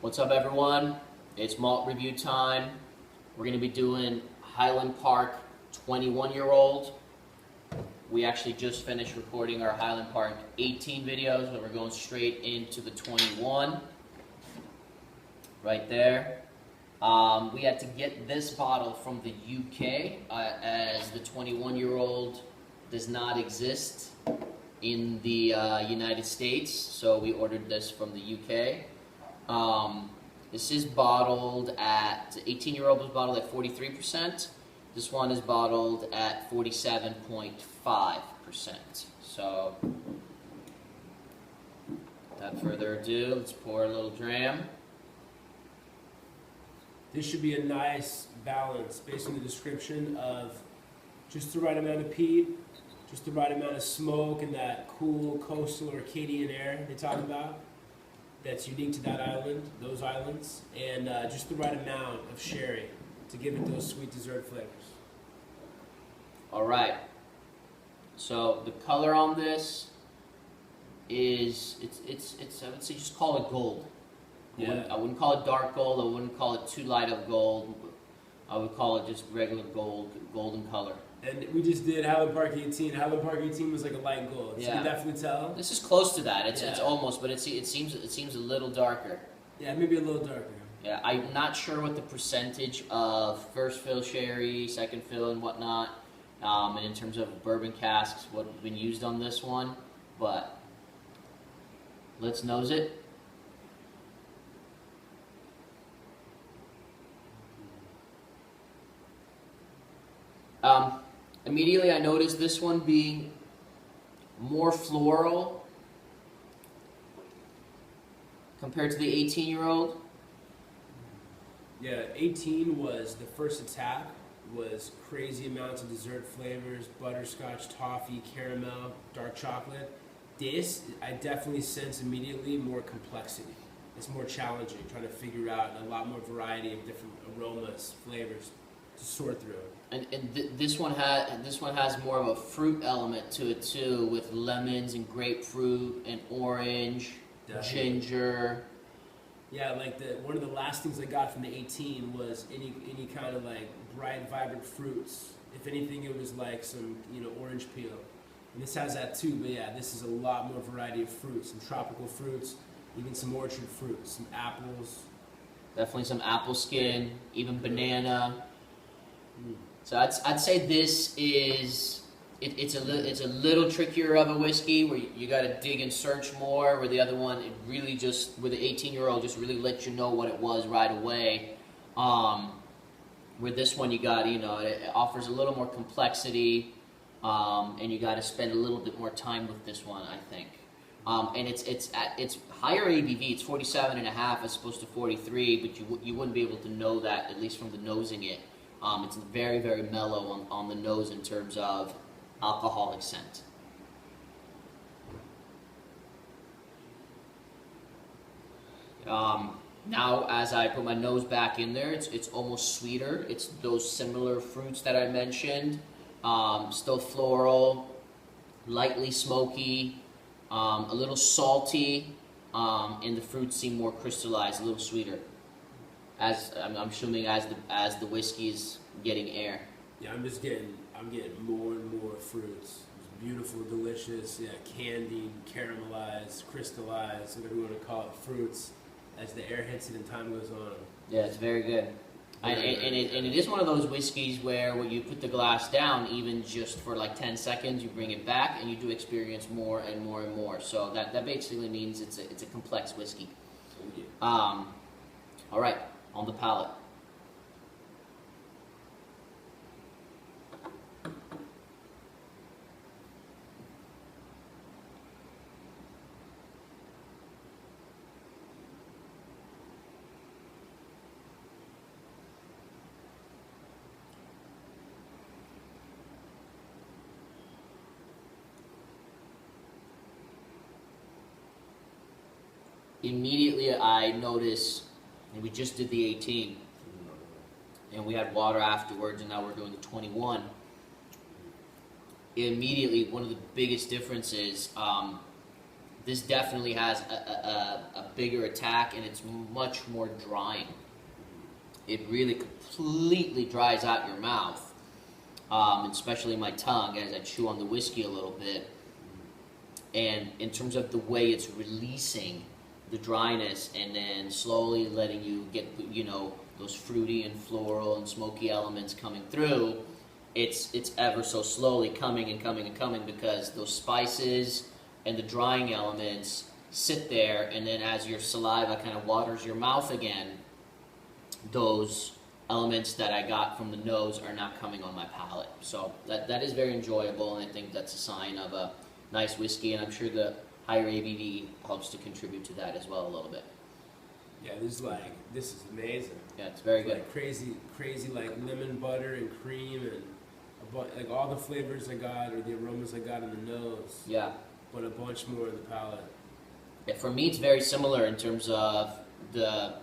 What's up, everyone? It's malt review time. We're going to be doing Highland Park 21-year-old. We actually just finished recording our Highland Park 18 videos, but we're going straight into the 21 right there. We had to get this bottle from the UK as the 21-year-old does not exist in the United States, so we ordered this from the UK. This is bottled at, 18-year-old was bottled at 43%. This one is bottled at 47.5%. So, without further ado, let's pour a little dram. This should be a nice balance based on the description of just the right amount of peat, just the right amount of smoke, and that cool coastal or Acadian air they talk about that's unique to that island, those islands, and just the right amount of sherry to give it those sweet dessert flavors. All right. So the color on this is I would say just call it gold. I wouldn't call it dark gold. I wouldn't call it too light of gold. I would call it just regular gold, golden color. And we just did Highland Park 18. Highland Park 18 was like a light gold. So you can definitely tell. This is close to that. It's almost, but it seems a little darker. Yeah, maybe a little darker. Yeah, I'm not sure what the percentage of first fill sherry, second fill, and whatnot, and in terms of bourbon casks, what has been used on this one, but let's nose it. Immediately I noticed this one being more floral compared to the 18-year-old. Yeah, 18 was the first attack, was crazy amounts of dessert flavors, butterscotch, toffee, caramel, dark chocolate. This, I definitely sense immediately more complexity. It's more challenging, trying to figure out a lot more variety of different aromas, flavors to sort through. And this one has more of a fruit element to it too, with lemons and grapefruit and orange, ginger. Yeah, like one of the last things I got from the 18 was any kind of like bright, vibrant fruits. If anything, it was like some orange peel. And this has that too, but yeah, this is a lot more variety of fruits, some tropical fruits, even some orchard fruits, some apples. Definitely some apple skin, even banana. So I'd say this is it's a little trickier of a whiskey where you got to dig and search more. Where the other one, it really just with the 18-year-old just really let you know what it was right away. Where this one you got it offers a little more complexity, and you got to spend a little bit more time with this one, I think. And it's higher ABV. It's 47.5 as opposed to 43, but you wouldn't be able to know that at least from the nosing it. It's very, very mellow on the nose in terms of alcoholic scent. Now, as I put my nose back in there, it's almost sweeter. It's those similar fruits that I mentioned. Still floral, lightly smoky, a little salty, and the fruits seem more crystallized, a little sweeter. As I'm assuming as the whiskey is getting air. Yeah, I'm getting more and more fruits. It's beautiful, delicious, candied, caramelized, crystallized, whatever you want to call it, fruits, as the air hits it and time goes on. Yeah, it's very good. And it is one of those whiskeys where when you put the glass down, even just for like 10 seconds, you bring it back and you do experience more and more and more. So that basically means it's a complex whiskey. All right. On the palate. Immediately I notice, and we just did the 18, and we had water afterwards, and now we're doing the 21. Immediately, one of the biggest differences this definitely has a bigger attack, and it's much more drying. It really completely dries out your mouth, especially my tongue as I chew on the whiskey a little bit. And in terms of the way it's releasing the dryness and then slowly letting you get, those fruity and floral and smoky elements coming through, it's ever so slowly coming and coming and coming, because those spices and the drying elements sit there, and then as your saliva kind of waters your mouth again, those elements that I got from the nose are not coming on my palate. So that is very enjoyable, and I think that's a sign of a nice whiskey, and I'm sure the higher ABV helps to contribute to that as well a little bit. Yeah, this is amazing. Yeah, it's very good. Like crazy like lemon butter and cream and like all the flavors I got, or the aromas I got in the nose. Yeah. But a bunch more in the palate. Yeah, for me, it's very similar in terms of the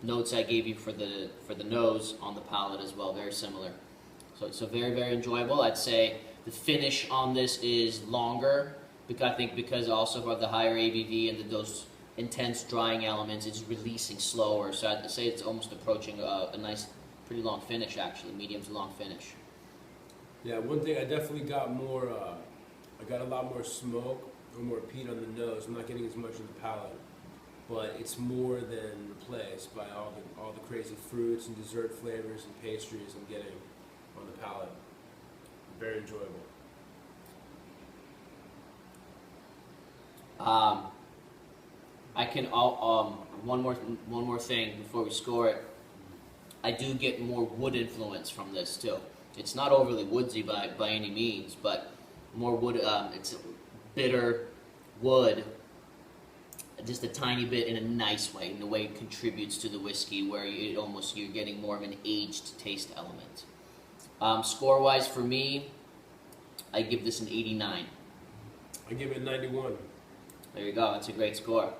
notes I gave you for the nose on the palate as well. Very similar. So very, very enjoyable. I'd say the finish on this is longer, because also of the higher ABV and those intense drying elements, it's releasing slower. So I'd say it's almost approaching a nice, pretty long finish, actually, medium to long finish. Yeah, one thing I definitely got more. I got a lot more smoke or more peat on the nose. I'm not getting as much in the palate, but it's more than replaced by all the crazy fruits and dessert flavors and pastries I'm getting on the palate. Very enjoyable. I can one more thing before we score it. I do get more wood influence from this too. It's not overly woodsy by any means, but more wood. It's bitter wood, just a tiny bit in a nice way, in the way it contributes to the whiskey, where you're getting more of an aged taste element. Score-wise for me, I give this an 89. I give it 91. There you go. That's a great score.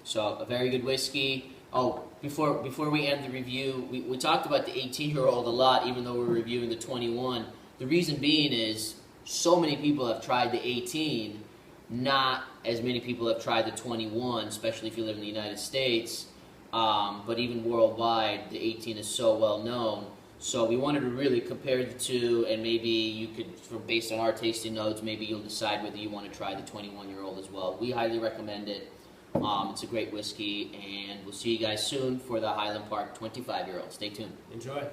So a very good whiskey. Oh, before we end the review, we talked about the 18-year-old a lot, even though we're reviewing the 21. The reason being is so many people have tried the 18, not as many people have tried the 21, especially if you live in the United States. But even worldwide, the 18 is so well known. So we wanted to really compare the two, and maybe you could, based on our tasting notes, maybe you'll decide whether you want to try the 21-year-old as well. We highly recommend it. It's a great whiskey, and we'll see you guys soon for the Highland Park 25-year-old. Stay tuned. Enjoy.